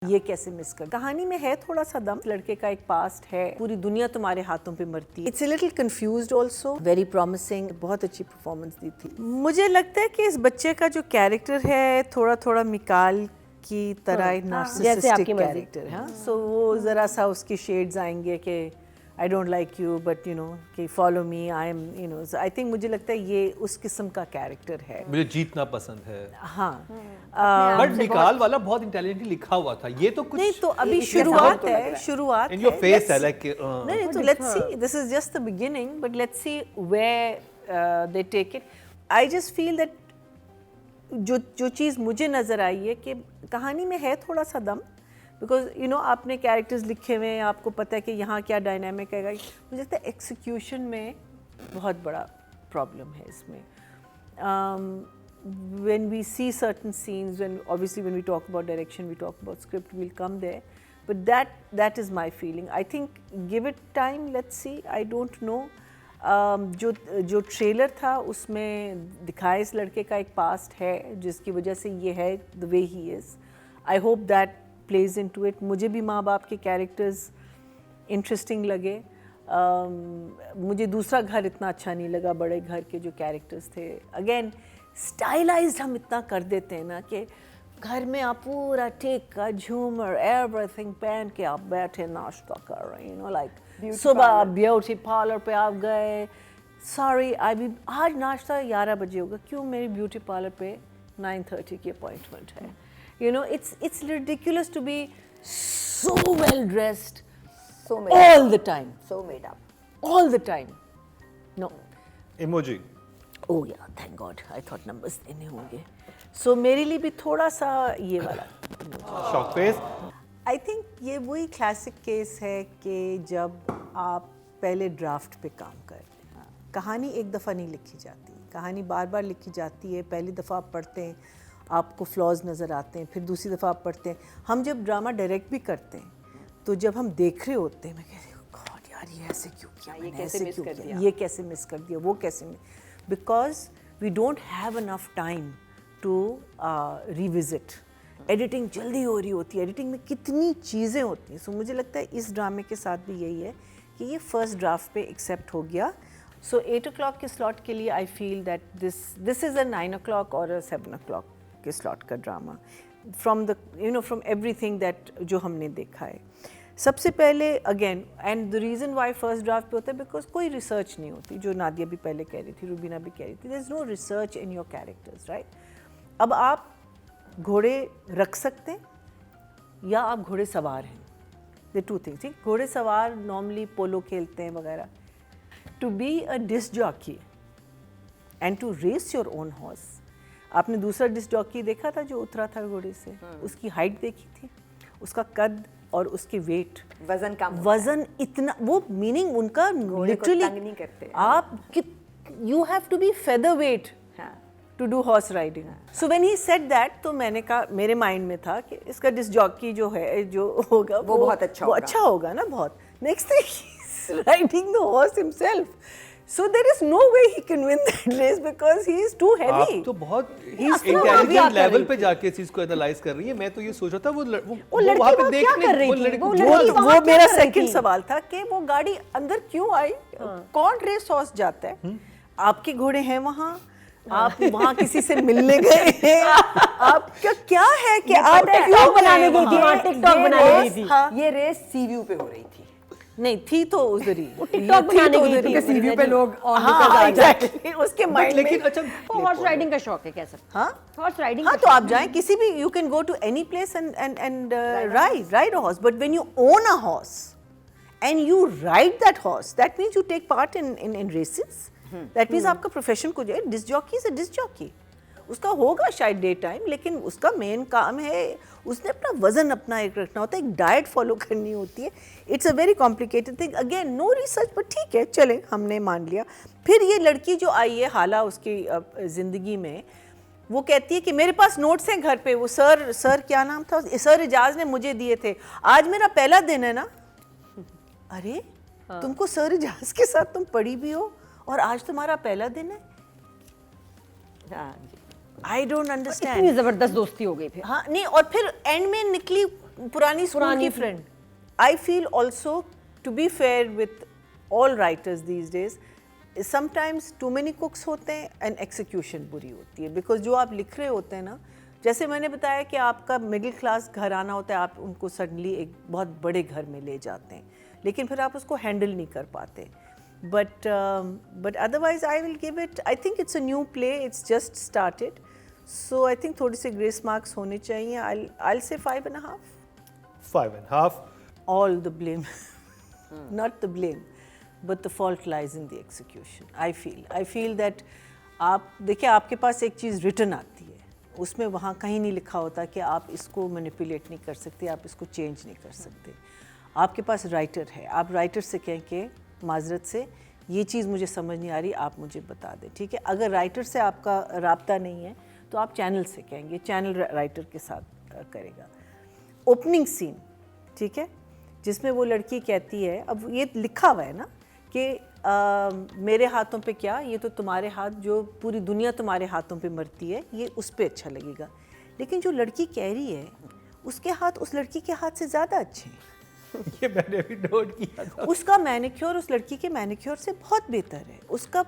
ये कैसे मिस कर। कहानी में है थोड़ा सा दम, लड़के का एक पास्ट है, पूरी दुनिया तुम्हारे हाथों पे मरती है। It's a little confused also, very promising, बहुत अच्छी परफॉर्मेंस दी थी। मुझे लगता है कि इस बच्चे का जो कैरेक्टर है थोड़ा थोड़ा मिकाल की तरह एक नार्सिसिस्टिक कैरेक्टर है। सो वो जरा सा उसकी शेड्स आएंगे कि I don't like you but you know कि follow me, I am you know, I think मुझे लगता है ये उस किस्म का कैरेक्टर है। मुझे जीतना पसंद है। हाँ बट निकाल वाला बहुत इंटेलिजेंटली लिखा हुआ था, ये तो कुछ नहीं, तो अभी शुरुआत है, शुरुआत इन योर फेस है लाइक नहीं, तो let's see, this is just the beginning, but let's see where they take it. I just feel that जो चीज़ मुझे नज़र आई है कि कहानी में है थोड़ा सा दम, बिकॉज यू नो आपने कैरेक्टर्स लिखे हुए हैं, आपको पता है कि यहाँ क्या डायनामिक है। मुझे लगता है एक्सिक्यूशन में बहुत बड़ा प्रॉब्लम है इसमें। When we see certain scenes, when obviously when we talk about direction, we talk about script, we'll come there, but that is my feeling. I think give it time, let's see. I don't know. जो trailer था उसमें दिखाया इस लड़के का एक past है जिसकी वजह से ये है the way he is. I hope that plays into it. मुझे भी माँ बाप के कैरेक्टर्स इंटरेस्टिंग लगे। मुझे दूसरा घर इतना अच्छा नहीं लगा, बड़े घर के जो कैरेक्टर्स थे अगेन स्टाइलाइज्ड हम इतना कर देते हैं ना कि घर में आप पूरा टेक का झूमर एवरीथिंग पहन के आप बैठे नाश्ता कर रहे हैं, यू नो लाइक सुबह ब्यूटी पार्लर पे आप गए, सॉरी आज नाश्ता 11 बजे होगा, क्यों मेरी ब्यूटी पार्लर पे 9:30 की अपॉइंटमेंट है। You know it's ridiculous to be so well dressed, so made all up. the time, So made up. all the time. No. Emoji. Oh yeah, thank God. I thought numbers देने होंगे. So मेरे लिए भी थोड़ा सा ये वाला shock face. I think ये वही क्लासिक केस है कि जब आप पहले ड्राफ्ट पे काम करते हैं, कहानी एक दफ़ा नहीं लिखी जाती, कहानी बार बार लिखी जाती है। पहली दफ़ा आप पढ़ते हैं आपको फ्लॉज नज़र आते हैं, फिर दूसरी दफ़ा आप पढ़ते हैं। हम जब ड्रामा डायरेक्ट भी करते हैं तो जब हम देख रहे होते हैं मैं कहती हूँ गॉड यार ये ऐसे क्यों किया, ये कैसे मिस कर दिया, ये कैसे मिस कर दिया, वो कैसे, because we don't have enough time to revisit. Editing जल्दी हो रही होती है, एडिटिंग में कितनी चीज़ें होती हैं। सो मुझे लगता है इस ड्रामे के साथ भी यही है कि ये फर्स्ट ड्राफ्ट पे एक्सेप्ट हो गया। सो 8 o'clock के स्लॉट के लिए I feel that this is a 9 o'clock और अ 7 o'clock के स्लॉट का drama from the you know from everything that जो हमने देखा है। सबसे पहले again and the reason why first draft पे होता है बिकॉज कोई रिसर्च नहीं होती, जो नादिया भी पहले कह रही थी, रुबीना भी कह रही थी, there is no research in your characters, right. अब आप घोड़े रख सकते हैं या आप घोड़े सवार हैं, द टू थिंग्स। ठीक, घोड़े सवार नॉर्मली पोलो खेलते हैं वगैरह। To be a disc jockey and to race your own horse. आपने दूसरा डिस्क जॉकी देखा था जो उतरा था घोड़े से, उसकी हाइट देखी थी, उसका कद और उसके वेट, वजन कम, वजन इतना, वो मीनिंग उनका लिटरली नहीं करते आप you have to be feather weight to do horse riding. So when he said that, तो मैंने कहा, मेरे माइंड में था कि इसका डिस्क जॉकी जो है जो होगा वो बहुत अच्छा वो होगा, अच्छा होगा ना बहुत। Next thing he is riding the horse himself, so there is no way he can win that race because he is too heavy. आप तो बहुत इंटेलिजेंट लेवल पे जाके इस चीज को एनालाइज कर रही है। मैं तो ये सोच रहा था वो लड़की वहाँ पे वहाँ क्या देखने कर रही वो थी? लड़की वो मेरा सेकंड सवाल था कि वो गाड़ी अंदर क्यों आई, कौन रेस हॉर्स जाता है, आपके घोड़े हैं वहाँ, आप वहाँ किसी से मिलने गए हैं, आपका क्या है कि आप टिकटॉक बनाने गई थी, वहाँ टिकटॉक बनाने गई थी। हाँ। ये रेस सीव्यू पे हो रही थी, नहीं थी तो उधर ही टिकटॉक बनाने गई थी, सीव्यू पे लोग ऑन हाँ एग्जैक्टली उसके माइंड में। लेकिन अच्छा हॉर्स राइडिंग का शौक है, कैसा? हाँ हॉर्स राइडिंग, हाँ, तो आप जाएं किसी भी, you can go to any place and ride a horse, but when you own a horse and you ride that horse, that means you take part in races, that means आपका profession को जो है, disc jockey is a disc jockey, उसका होगा शायद day time, लेकिन उसका main काम है उसने अपना वजन अपना एक रखना होता है, एक डाइट फॉलो करनी होती है। It's a very complicated thing, again no research, but ठीक है चले हमने मान लिया। फिर ये लड़की जो आई है हाला उसकी ज़िंदगी में, वो कहती है कि मेरे पास नोट्स हैं घर पे, वो सर क्या नाम था, सर एजाज ने मुझे दिए थे, आज मेरा पहला दिन है ना। अरे तुमको सर एजाज के साथ तुम पढ़ी भी हो और आज तुम्हारा पहला दिन है। आई डोंट अंडरस्टैंड, इतनी जबरदस्त दोस्ती हो गई फिर। हाँ नहीं, और फिर एंड में निकली पुरानी स्कूल की friend. I feel also, to be fair with all writers these days, sometimes too many cooks होते हैं and execution बुरी होती है, because जो आप लिख रहे होते हैं ना, जैसे मैंने बताया कि आपका मिडिल क्लास घर आना होता है, आप उनको सडनली एक बहुत बड़े घर में ले जाते हैं, लेकिन फिर आप उसको हैंडल नहीं कर पाते. But otherwise I will give it, I think it's a new play, it's just started, so I think थोड़ी सी grace marks होने चाहिए. I'll say 5.5. 5.5. All the blame, not the blame, but the fault lies in the execution. I feel that आप देखिए, आपके पास एक चीज़ written आती है, उसमें वहाँ कहीं नहीं लिखा होता कि आप इसको manipulate नहीं कर सकते, आप इसको change नहीं कर सकते. आपके पास राइटर है, आप राइटर से कहें कि माजरत से ये चीज़ मुझे समझ नहीं आ रही, आप मुझे बता दें, ठीक है. अगर राइटर से आपका राब्ता नहीं है तो आप चैनल से कहेंगे, चैनल राइटर के साथ करेगा. ओपनिंग सीन, ठीक है, जिसमें वो लड़की कहती है, अब ये लिखा हुआ है ना कि मेरे हाथों पे क्या, ये तो तुम्हारे हाथ, जो पूरी दुनिया तुम्हारे हाथों पे मरती है, ये उस पे अच्छा लगेगा. लेकिन जो लड़की कह रही है, उसके हाथ उस लड़की के हाथ से ज़्यादा अच्छे हैं. ये मैंने भी नोट किया था. उसका मैनिक्योर उस लड़की के मैनिक्योर से बहुत बेहतर है. उसका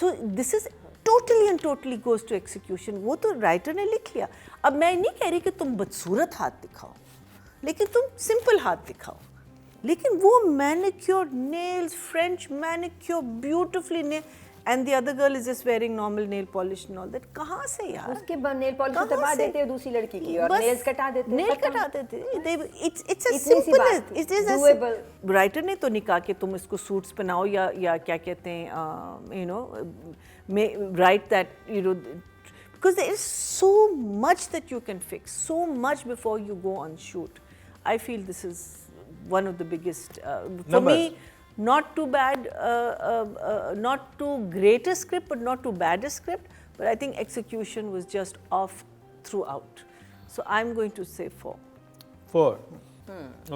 so this is totally and totally goes to execution. वो तो राइटर ने लिख लिया. अब मैं नहीं कह रही कि तुम बदसूरत हाथ दिखाओ, लेकिन तुम सिंपल हाथ दिखाओ. लेकिन वो manicure, nails, French manicure, beautifully nail, and the other girl is just wearing normal nail polish and all that. कहाँ से यार? उसके बाद नेल पॉलिश उतार देते हैं दूसरी लड़की की और नेल्स कटा देते हैं. नेल कटा देते. It's a simple, it is doable. Writer ने तो नहीं कहा कि तुम इसको सूट्स पहनाओ या क्या कहते हैं, you know, right that, you know, because there is so much that you can fix, so much before you go on shoot. I feel this is one of the biggest, for me, not too bad, not too great a script, but not too bad a script, but I think execution was just off throughout. So I'm going to say 4. 4.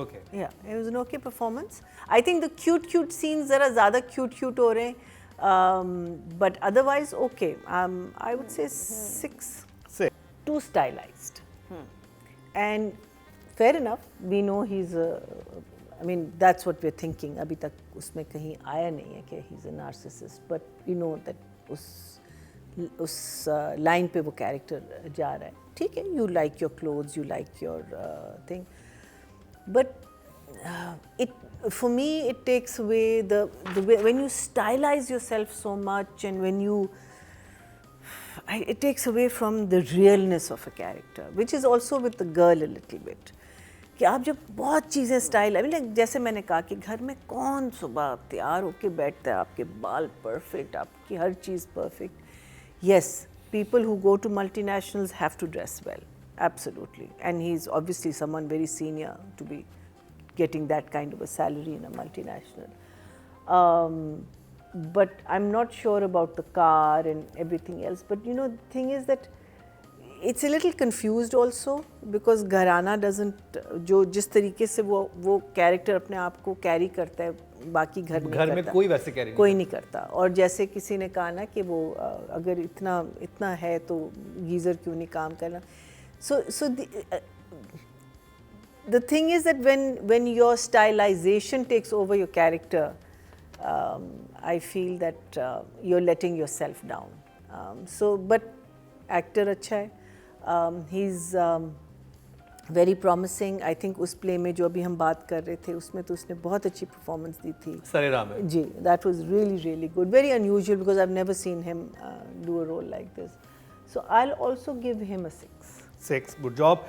Okay. Yeah, it was an okay performance. I think the cute scenes ज़रा ज़्यादा cute हो रहे हैं, but otherwise okay. I would say 6. 6. Too stylized. And fair enough, we know he's a, I mean that's what we're thinking. अभी तक उसमें कहीं आया नहीं है कि he's a narcissist, but we know that उस लाइन पे वो कैरेक्टर जा रहा है. ठीक है, you like your clothes, you like your thing, but it, for me, it takes away the way, when you stylize yourself so much, and when you it takes away from the realness of a character, which is also with the girl a little bit. कि आप जब बहुत चीज़ें style, I mean, जैसे मैंने कहा कि घर में कौन सुबह तैयार होके बैठता है, आपके बाल परफेक्ट, आपकी हर चीज़ perfect. Yes, people who go to multinationals have to dress well, absolutely, and he's obviously someone very senior to be getting that kind of a salary in a multinational. But I'm not sure about the car and everything else. But you know, the thing is that it's a little confused also, because घराना doesn't, जो जिस तरीके से वो character अपने आप को carry करता है, बाकी घर नहीं करता. घर में कोई वैसे कैरी कोई नहीं करता. और जैसे किसी ने कहा ना कि वो अगर इतना है तो गीज़र क्यों नहीं काम करना. So the thing is that when your stylization takes over your character, I feel that you're letting yourself down. But actor अच्छा है. He's very promising. I think उस play में जो अभी हम बात कर रहे थे, उसमें तो उसने बहुत अच्छी performance दी थी. सरेराम में. जी, that was really good. Very unusual, because I've never seen him do a role like this. So I'll also give him a 6. 6. Good job.